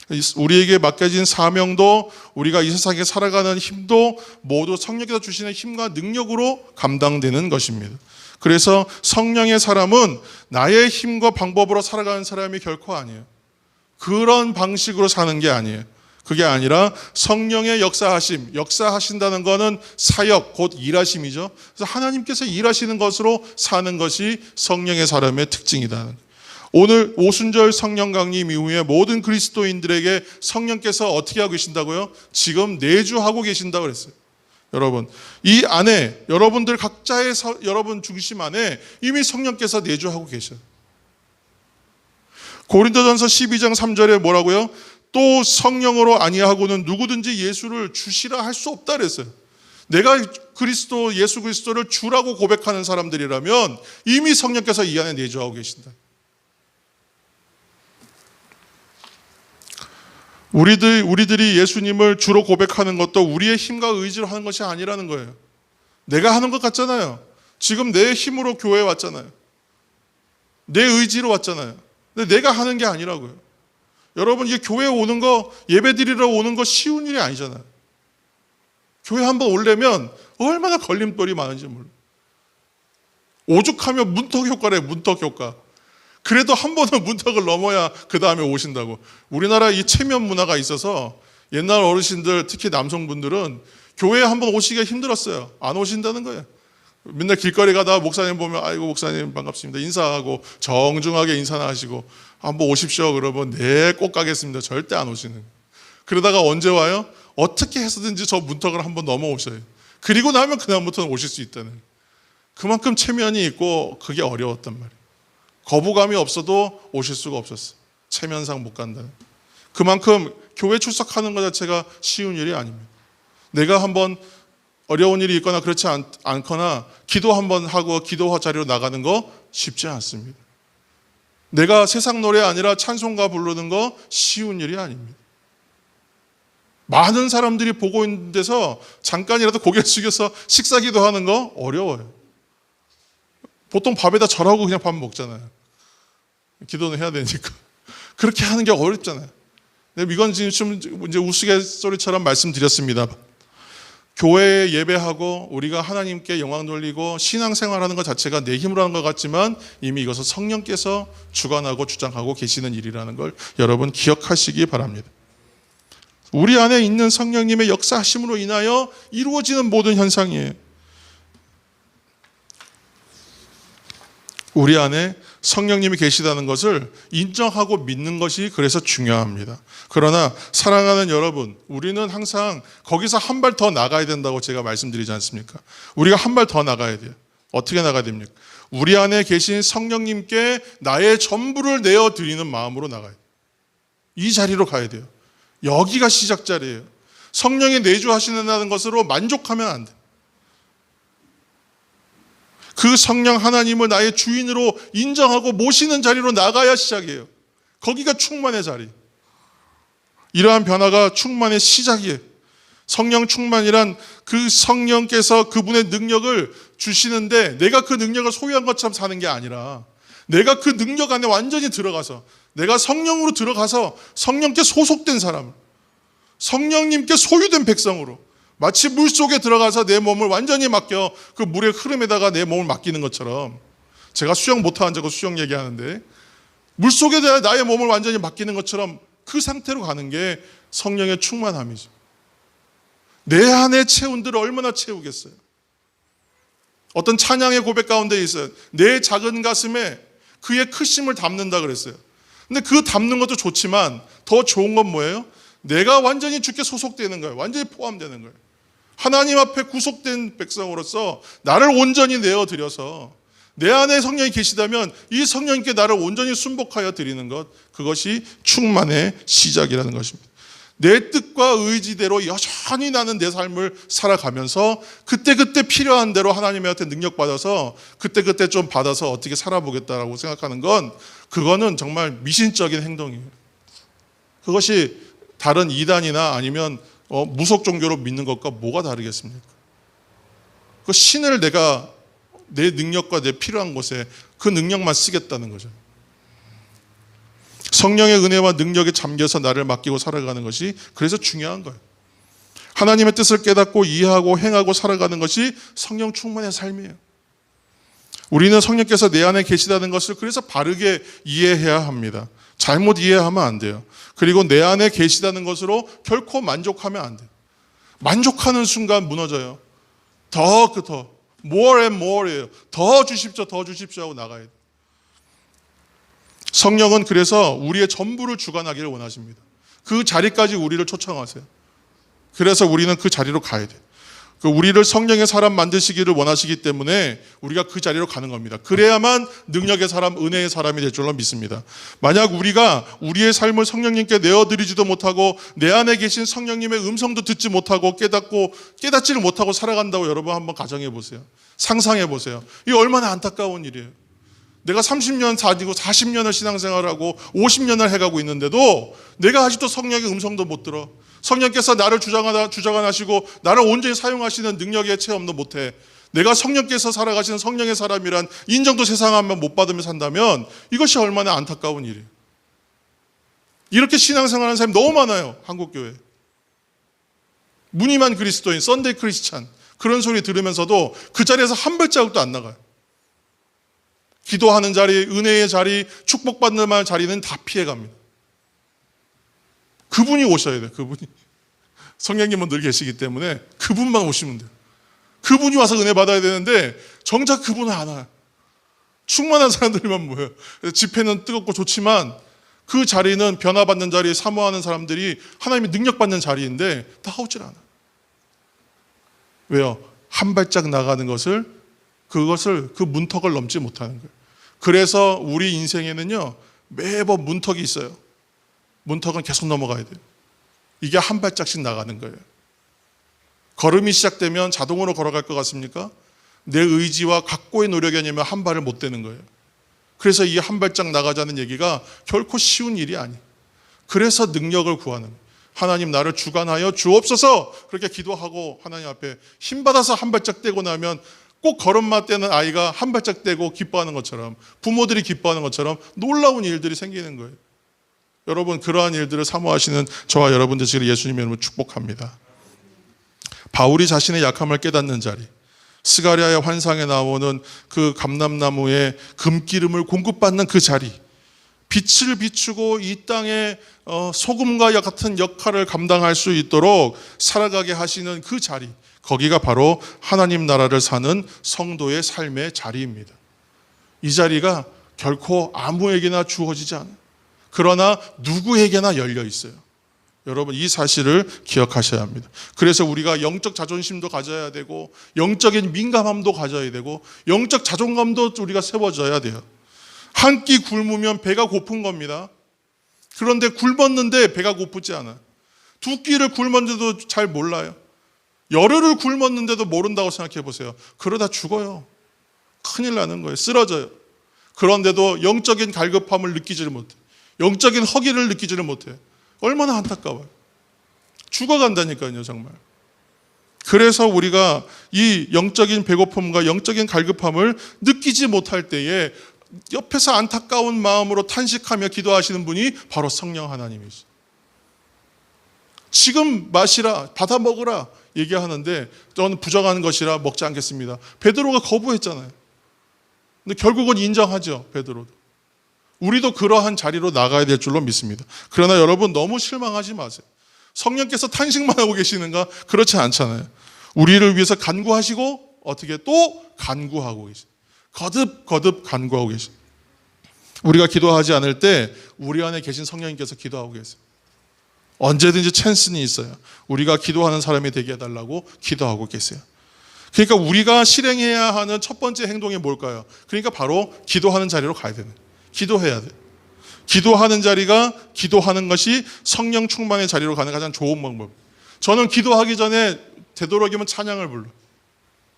거예요. 우리에게 맡겨진 사명도 우리가 이 세상에 살아가는 힘도 모두 성령께서 주시는 힘과 능력으로 감당되는 것입니다. 그래서 성령의 사람은 나의 힘과 방법으로 살아가는 사람이 결코 아니에요. 그런 방식으로 사는 게 아니에요. 그게 아니라 성령의 역사하신다는 것은 사역, 곧 일하심이죠. 그래서 하나님께서 일하시는 것으로 사는 것이 성령의 사람의 특징이다. 오늘 오순절 성령 강림 이후에 모든 그리스도인들에게 성령께서 어떻게 하고 계신다고요? 지금 내주하고 계신다고 그랬어요. 여러분, 이 안에 여러분들 각자의 여러분 중심 안에 이미 성령께서 내주하고 계셔요. 고린도전서 12장 3절에 뭐라고요? 또 성령으로 아니하고는 누구든지 예수를 주시라 할 수 없다 그랬어요. 내가 예수 그리스도를 주라고 고백하는 사람들이라면 이미 성령께서 이 안에 내주하고 계신다. 우리들이 예수님을 주로 고백하는 것도 우리의 힘과 의지로 하는 것이 아니라는 거예요. 내가 하는 것 같잖아요. 지금 내 힘으로 교회에 왔잖아요. 내 의지로 왔잖아요. 근데 내가 하는 게 아니라고요. 여러분, 이게 교회에 오는 거, 예배 드리러 오는 거 쉬운 일이 아니잖아요. 교회 한번 오려면 얼마나 걸림돌이 많은지 몰라요. 오죽하면 문턱 효과래, 문턱 효과. 그래도 한 번은 문턱을 넘어야 그 다음에 오신다고. 우리나라 이 체면 문화가 있어서 옛날 어르신들, 특히 남성분들은 교회에 한번 오시기가 힘들었어요. 안 오신다는 거예요. 맨날 길거리 가다가 목사님 보면 아이고 목사님 반갑습니다. 인사하고 정중하게 인사나 하시고 한번 오십시오. 그러면 네, 꼭 가겠습니다. 절대 안 오시는. 그러다가 언제 와요? 어떻게 해서든지 저 문턱을 한번 넘어오셔요. 그리고 나면 그다음부터는 오실 수 있다는. 그만큼 체면이 있고 그게 어려웠단 말이에요. 거부감이 없어도 오실 수가 없었어요. 체면상 못 간다는. 그만큼 교회 출석하는 것 자체가 쉬운 일이 아닙니다. 내가 한번 어려운 일이 있거나 그렇지 않거나 기도 한번 하고 기도 자리로 나가는 거 쉽지 않습니다. 내가 세상 노래 아니라 찬송가 부르는 거 쉬운 일이 아닙니다. 많은 사람들이 보고 있는 데서 잠깐이라도 고개 숙여서 식사 기도하는 거 어려워요. 보통 밥에다 절하고 그냥 밥 먹잖아요. 기도는 해야 되니까. 그렇게 하는 게 어렵잖아요. 이건 지금 이제 우스갯소리처럼 말씀드렸습니다. 교회에 예배하고 우리가 하나님께 영광 돌리고 신앙생활하는 것 자체가 내 힘으로 하는 것 같지만 이미 이것은 성령께서 주관하고 주장하고 계시는 일이라는 걸 여러분 기억하시기 바랍니다. 우리 안에 있는 성령님의 역사하심으로 인하여 이루어지는 모든 현상이에요. 우리 안에 성령님이 계시다는 것을 인정하고 믿는 것이 그래서 중요합니다. 그러나 사랑하는 여러분, 우리는 항상 거기서 한 발 더 나가야 된다고 제가 말씀드리지 않습니까? 우리가 한 발 더 나가야 돼요. 어떻게 나가야 됩니까? 우리 안에 계신 성령님께 나의 전부를 내어드리는 마음으로 나가야 돼요. 이 자리로 가야 돼요. 여기가 시작 자리예요. 성령이 내주하시는다는 것으로 만족하면 안 돼요. 그 성령 하나님을 나의 주인으로 인정하고 모시는 자리로 나가야 시작이에요. 거기가 충만의 자리. 이러한 변화가 충만의 시작이에요. 성령 충만이란 그 성령께서 그분의 능력을 주시는데 내가 그 능력을 소유한 것처럼 사는 게 아니라 내가 그 능력 안에 완전히 들어가서 내가 성령으로 들어가서 성령께 소속된 사람, 성령님께 소유된 백성으로 마치 물속에 들어가서 내 몸을 완전히 맡겨 그 물의 흐름에다가 내 몸을 맡기는 것처럼, 제가 수영 못하는 자고 수영 얘기하는데 물속에 나의 몸을 완전히 맡기는 것처럼 그 상태로 가는 게 성령의 충만함이죠. 내 안에 채운 들을 얼마나 채우겠어요. 어떤 찬양의 고백 가운데 있어요. 내 작은 가슴에 그의 크심을 담는다 그랬어요. 근데 그 담는 것도 좋지만 더 좋은 건 뭐예요? 내가 완전히 주께 소속되는 거예요. 완전히 포함되는 거예요. 하나님 앞에 구속된 백성으로서 나를 온전히 내어드려서 내 안에 성령이 계시다면 이 성령님께 나를 온전히 순복하여 드리는 것, 그것이 충만의 시작이라는 것입니다. 내 뜻과 의지대로 여전히 나는 내 삶을 살아가면서 그때그때 필요한 대로 하나님한테 능력받아서 그때그때 좀 받아서 어떻게 살아보겠다라고 생각하는 건, 그거는 정말 미신적인 행동이에요. 그것이 다른 이단이나 아니면 무속 종교로 믿는 것과 뭐가 다르겠습니까? 그 신을 내가 내 능력과 내 필요한 곳에 그 능력만 쓰겠다는 거죠. 성령의 은혜와 능력에 잠겨서 나를 맡기고 살아가는 것이 그래서 중요한 거예요. 하나님의 뜻을 깨닫고 이해하고 행하고 살아가는 것이 성령 충만의 삶이에요. 우리는 성령께서 내 안에 계시다는 것을 그래서 바르게 이해해야 합니다. 잘못 이해하면 안 돼요. 그리고 내 안에 계시다는 것으로 결코 만족하면 안 돼요. 만족하는 순간 무너져요. 더 more and more예요. 더 주십시오 하고 나가야 돼요. 성령은 그래서 우리의 전부를 주관하기를 원하십니다. 그 자리까지 우리를 초청하세요. 그래서 우리는 그 자리로 가야 돼요. 우리를 성령의 사람 만드시기를 원하시기 때문에 우리가 그 자리로 가는 겁니다. 그래야만 능력의 사람, 은혜의 사람이 될 줄로 믿습니다. 만약 우리가 우리의 삶을 성령님께 내어드리지도 못하고 내 안에 계신 성령님의 음성도 듣지 못하고 깨닫지를 못하고 살아간다고 여러분 한번 가정해 보세요. 상상해 보세요. 이게 얼마나 안타까운 일이에요. 내가 30년 다니고 40년을 신앙생활하고 50년을 해가고 있는데도 내가 아직도 성령의 음성도 못 들어. 성령께서 나를 주장하시고 나를 온전히 사용하시는 능력의 체험도 못해. 내가 성령께서 살아가시는 성령의 사람이란 인정도 세상 한번 못 받으며 산다면 이것이 얼마나 안타까운 일이에요. 이렇게 신앙생활하는 사람이 너무 많아요. 한국교회. 무늬만 그리스도인, 썬데이 크리스찬, 그런 소리 들으면서도 그 자리에서 한 발자국도 안 나가요. 기도하는 자리, 은혜의 자리, 축복받는 자리는 다 피해갑니다. 그분이 오셔야 돼요. 그분이. 성령님은 늘 계시기 때문에 그분만 오시면 돼요. 그분이 와서 은혜 받아야 되는데 정작 그분은 안 와요. 충만한 사람들만 모여요. 집회는 뜨겁고 좋지만 그 자리는 변화받는 자리, 사모하는 사람들이 하나님의 능력받는 자리인데 다 오질 않아요. 왜요? 한 발짝 나가는 그것을 그 문턱을 넘지 못하는 거예요. 그래서 우리 인생에는요, 매번 문턱이 있어요. 문턱은 계속 넘어가야 돼요. 이게 한 발짝씩 나가는 거예요. 걸음이 시작되면 자동으로 걸어갈 것 같습니까? 내 의지와 각고의 노력이 아니면 한 발을 못 떼는 거예요. 그래서 이 한 발짝 나가자는 얘기가 결코 쉬운 일이 아니에요. 그래서 능력을 구하는 거예요. 하나님 나를 주관하여 주옵소서 그렇게 기도하고 하나님 앞에 힘받아서 한 발짝 떼고 나면 꼭 걸음마 떼는 아이가 한 발짝 떼고 기뻐하는 것처럼, 부모들이 기뻐하는 것처럼 놀라운 일들이 생기는 거예요. 여러분, 그러한 일들을 사모하시는 저와 여러분들 지금 예수님의 이름으로 축복합니다. 바울이 자신의 약함을 깨닫는 자리, 스가랴의 환상에 나오는 그 감람나무의 금기름을 공급받는 그 자리, 빛을 비추고 이 땅에 소금과 같은 역할을 감당할 수 있도록 살아가게 하시는 그 자리, 거기가 바로 하나님 나라를 사는 성도의 삶의 자리입니다. 이 자리가 결코 아무에게나 주어지지 않아요. 그러나 누구에게나 열려 있어요. 여러분, 이 사실을 기억하셔야 합니다. 그래서 우리가 영적 자존심도 가져야 되고 영적인 민감함도 가져야 되고 영적 자존감도 우리가 세워져야 돼요. 한 끼 굶으면 배가 고픈 겁니다. 그런데 굶었는데 배가 고프지 않아요. 두 끼를 굶었는데도 잘 몰라요. 열흘을 굶었는데도 모른다고 생각해 보세요. 그러다 죽어요. 큰일 나는 거예요. 쓰러져요. 그런데도 영적인 갈급함을 느끼지를 못해요. 영적인 허기를 느끼지를 못해요. 얼마나 안타까워요. 죽어간다니까요, 정말. 그래서 우리가 이 영적인 배고픔과 영적인 갈급함을 느끼지 못할 때에 옆에서 안타까운 마음으로 탄식하며 기도하시는 분이 바로 성령 하나님이시죠. 지금 마시라, 받아 먹으라 얘기하는데 저는 부정하는 것이라 먹지 않겠습니다. 베드로가 거부했잖아요. 근데 결국은 인정하죠, 베드로도. 우리도 그러한 자리로 나가야 될 줄로 믿습니다. 그러나 여러분, 너무 실망하지 마세요. 성령께서 탄식만 하고 계시는가? 그렇지 않잖아요. 우리를 위해서 간구하시고 어떻게 또 간구하고 계세요. 거듭 간구하고 계세요. 우리가 기도하지 않을 때 우리 안에 계신 성령님께서 기도하고 계세요. 언제든지 찬스는 있어요. 우리가 기도하는 사람이 되게 해달라고 기도하고 계세요. 그러니까 우리가 실행해야 하는 첫 번째 행동이 뭘까요? 그러니까 바로 기도하는 자리로 가야 되는 거예요. 기도해야 돼요. 기도하는 자리가, 기도하는 것이 성령 충만의 자리로 가는 가장 좋은 방법. 저는 기도하기 전에 되도록이면 찬양을 불러요.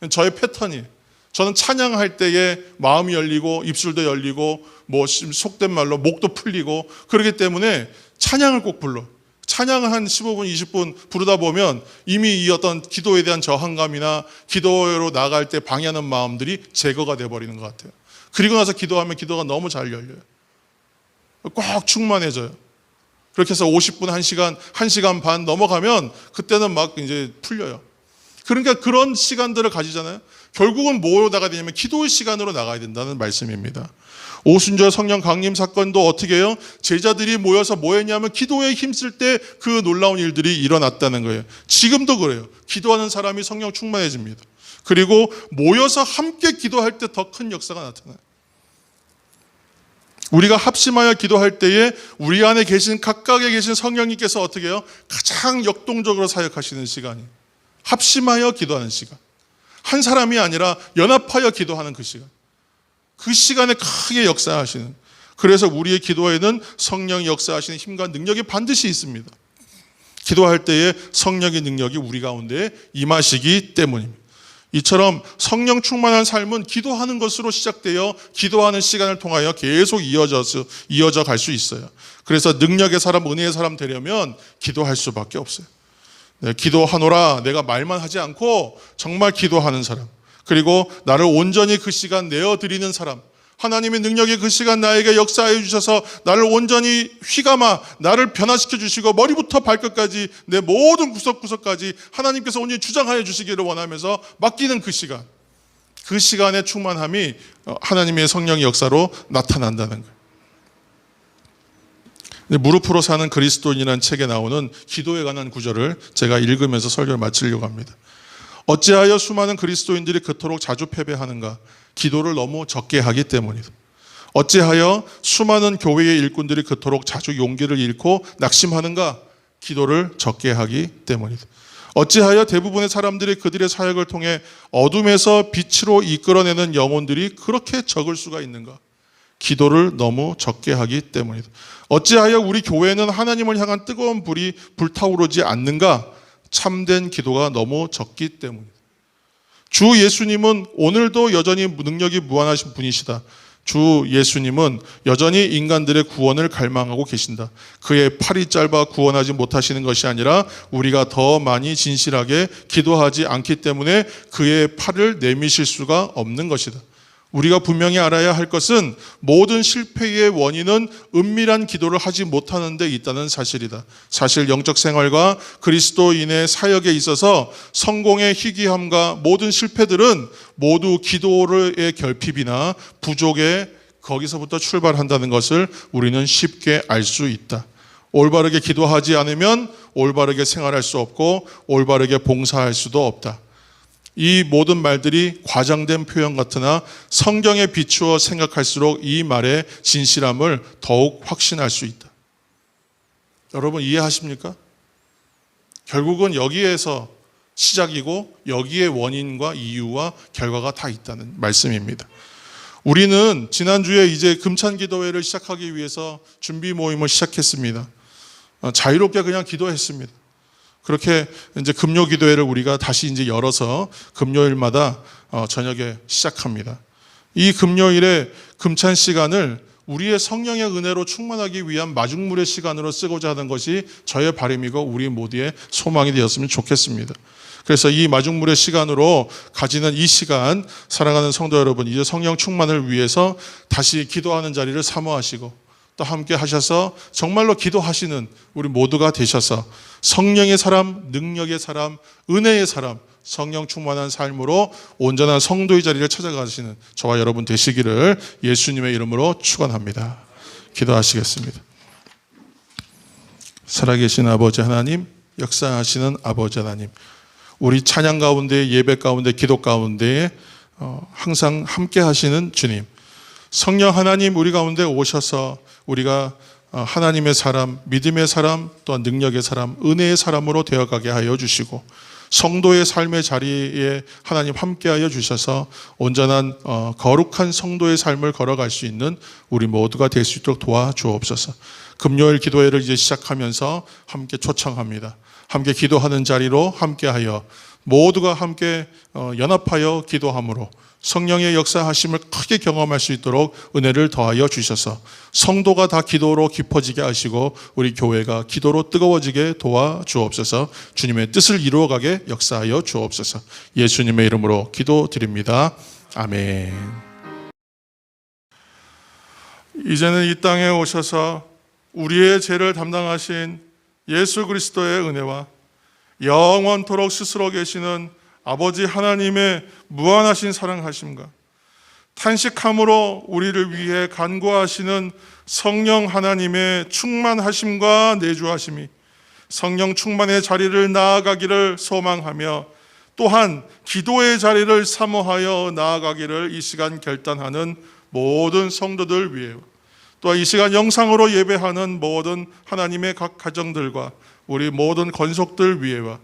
저의 패턴이에요. 저는 찬양할 때에 마음이 열리고 입술도 열리고 속된 말로 목도 풀리고 그렇기 때문에 찬양을 꼭 불러. 찬양을 한 15분, 20분 부르다 보면 이미 이 어떤 기도에 대한 저항감이나 기도로 나갈 때 방해하는 마음들이 제거가 돼버리는 것 같아요. 그리고 나서 기도하면 기도가 너무 잘 열려요. 꼭 충만해져요. 그렇게 해서 50분, 1시간, 1시간 반 넘어가면 그때는 막 이제 풀려요. 그러니까 그런 시간들을 가지잖아요. 결국은 뭐로 나가야 되냐면 기도의 시간으로 나가야 된다는 말씀입니다. 오순절 성령 강림 사건도 어떻게 해요? 제자들이 모여서 뭐 했냐면 기도에 힘쓸 때 그 놀라운 일들이 일어났다는 거예요. 지금도 그래요. 기도하는 사람이 성령 충만해집니다. 그리고 모여서 함께 기도할 때 더 큰 역사가 나타나요. 우리가 합심하여 기도할 때에 우리 안에 계신 각각에 계신 성령님께서 어떻게 해요? 가장 역동적으로 사역하시는 시간이에요. 합심하여 기도하는 시간. 한 사람이 아니라 연합하여 기도하는 그 시간. 그 시간에 크게 역사하시는. 그래서 우리의 기도에는 성령이 역사하시는 힘과 능력이 반드시 있습니다. 기도할 때에 성령의 능력이 우리 가운데 임하시기 때문입니다. 이처럼 성령 충만한 삶은 기도하는 것으로 시작되어 기도하는 시간을 통하여 계속 이어져 갈 수 있어요. 그래서 능력의 사람, 은혜의 사람 되려면 기도할 수밖에 없어요. 네, 기도하노라 내가 말만 하지 않고 정말 기도하는 사람, 그리고 나를 온전히 그 시간 내어드리는 사람, 하나님의 능력이 그 시간 나에게 역사해 주셔서 나를 온전히 휘감아 나를 변화시켜 주시고 머리부터 발끝까지 내 모든 구석구석까지 하나님께서 온전히 주장하여 주시기를 원하면서 맡기는 그 시간, 그 시간의 충만함이 하나님의 성령의 역사로 나타난다는 거예요. 무릎으로 사는 그리스도인이라는 책에 나오는 기도에 관한 구절을 제가 읽으면서 설교를 마치려고 합니다. 어찌하여 수많은 그리스도인들이 그토록 자주 패배하는가? 기도를 너무 적게 하기 때문이다. 어찌하여 수많은 교회의 일꾼들이 그토록 자주 용기를 잃고 낙심하는가? 기도를 적게 하기 때문이다. 어찌하여 대부분의 사람들이 그들의 사역을 통해 어둠에서 빛으로 이끌어내는 영혼들이 그렇게 적을 수가 있는가? 기도를 너무 적게 하기 때문이다. 어찌하여 우리 교회는 하나님을 향한 뜨거운 불이 불타오르지 않는가? 참된 기도가 너무 적기 때문이다. 주 예수님은 오늘도 여전히 능력이 무한하신 분이시다. 주 예수님은 여전히 인간들의 구원을 갈망하고 계신다. 그의 팔이 짧아 구원하지 못하시는 것이 아니라 우리가 더 많이 진실하게 기도하지 않기 때문에 그의 팔을 내미실 수가 없는 것이다. 우리가 분명히 알아야 할 것은 모든 실패의 원인은 은밀한 기도를 하지 못하는 데 있다는 사실이다. 사실 영적 생활과 그리스도인의 사역에 있어서 성공의 희귀함과 모든 실패들은 모두 기도의 결핍이나 부족의 거기서부터 출발한다는 것을 우리는 쉽게 알 수 있다. 올바르게 기도하지 않으면 올바르게 생활할 수 없고 올바르게 봉사할 수도 없다. 이 모든 말들이 과장된 표현 같으나 성경에 비추어 생각할수록 이 말의 진실함을 더욱 확신할 수 있다. 여러분 이해하십니까? 결국은 여기에서 시작이고 여기에 원인과 이유와 결과가 다 있다는 말씀입니다. 우리는 지난주에 이제 금찬기도회를 시작하기 위해서 준비 모임을 시작했습니다. 자유롭게 그냥 기도했습니다. 그렇게 이제 금요 기도회를 우리가 다시 이제 열어서 금요일마다 저녁에 시작합니다. 이 금요일에 금찬 시간을 우리의 성령의 은혜로 충만하기 위한 마중물의 시간으로 쓰고자 하는 것이 저의 바람이고 우리 모두의 소망이 되었으면 좋겠습니다. 그래서 이 마중물의 시간으로 가지는 이 시간 사랑하는 성도 여러분, 이제 성령 충만을 위해서 다시 기도하는 자리를 사모하시고 또 함께 하셔서 정말로 기도하시는 우리 모두가 되셔서 성령의 사람, 능력의 사람, 은혜의 사람, 성령 충만한 삶으로 온전한 성도의 자리를 찾아가시는 저와 여러분 되시기를 예수님의 이름으로 축원합니다. 기도하시겠습니다. 살아계신 아버지 하나님, 역사하시는 아버지 하나님, 우리 찬양 가운데, 예배 가운데, 기도 가운데 항상 함께 하시는 주님, 성령 하나님 우리 가운데 오셔서 우리가 하나님의 사람, 믿음의 사람, 또한 능력의 사람, 은혜의 사람으로 되어가게 하여 주시고 성도의 삶의 자리에 하나님 함께하여 주셔서 온전한 거룩한 성도의 삶을 걸어갈 수 있는 우리 모두가 될 수 있도록 도와주옵소서. 금요일 기도회를 이제 시작하면서 함께 초청합니다. 함께 기도하는 자리로 함께하여 모두가 함께 연합하여 기도함으로 성령의 역사하심을 크게 경험할 수 있도록 은혜를 더하여 주셔서 성도가 다 기도로 깊어지게 하시고 우리 교회가 기도로 뜨거워지게 도와주옵소서. 주님의 뜻을 이루어가게 역사하여 주옵소서. 예수님의 이름으로 기도드립니다. 아멘. 이제는 이 땅에 오셔서 우리의 죄를 담당하신 예수 그리스도의 은혜와 영원토록 스스로 계시는 아버지 하나님의 무한하신 사랑하심과 탄식함으로 우리를 위해 간구하시는 성령 하나님의 충만하심과 내주하심이 성령 충만의 자리를 나아가기를 소망하며 또한 기도의 자리를 사모하여 나아가기를 이 시간 결단하는 모든 성도들 위해 또한 이 시간 영상으로 예배하는 모든 하나님의 각 가정들과 우리 모든 건속들 위에와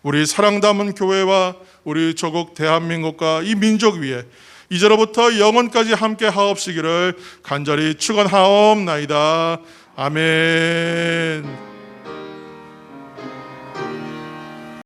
우리 사랑 담은 교회와 우리 조국 대한민국과 이 민족 위에 이제로부터 영원까지 함께 하옵시기를 간절히 축원하옵나이다. 아멘.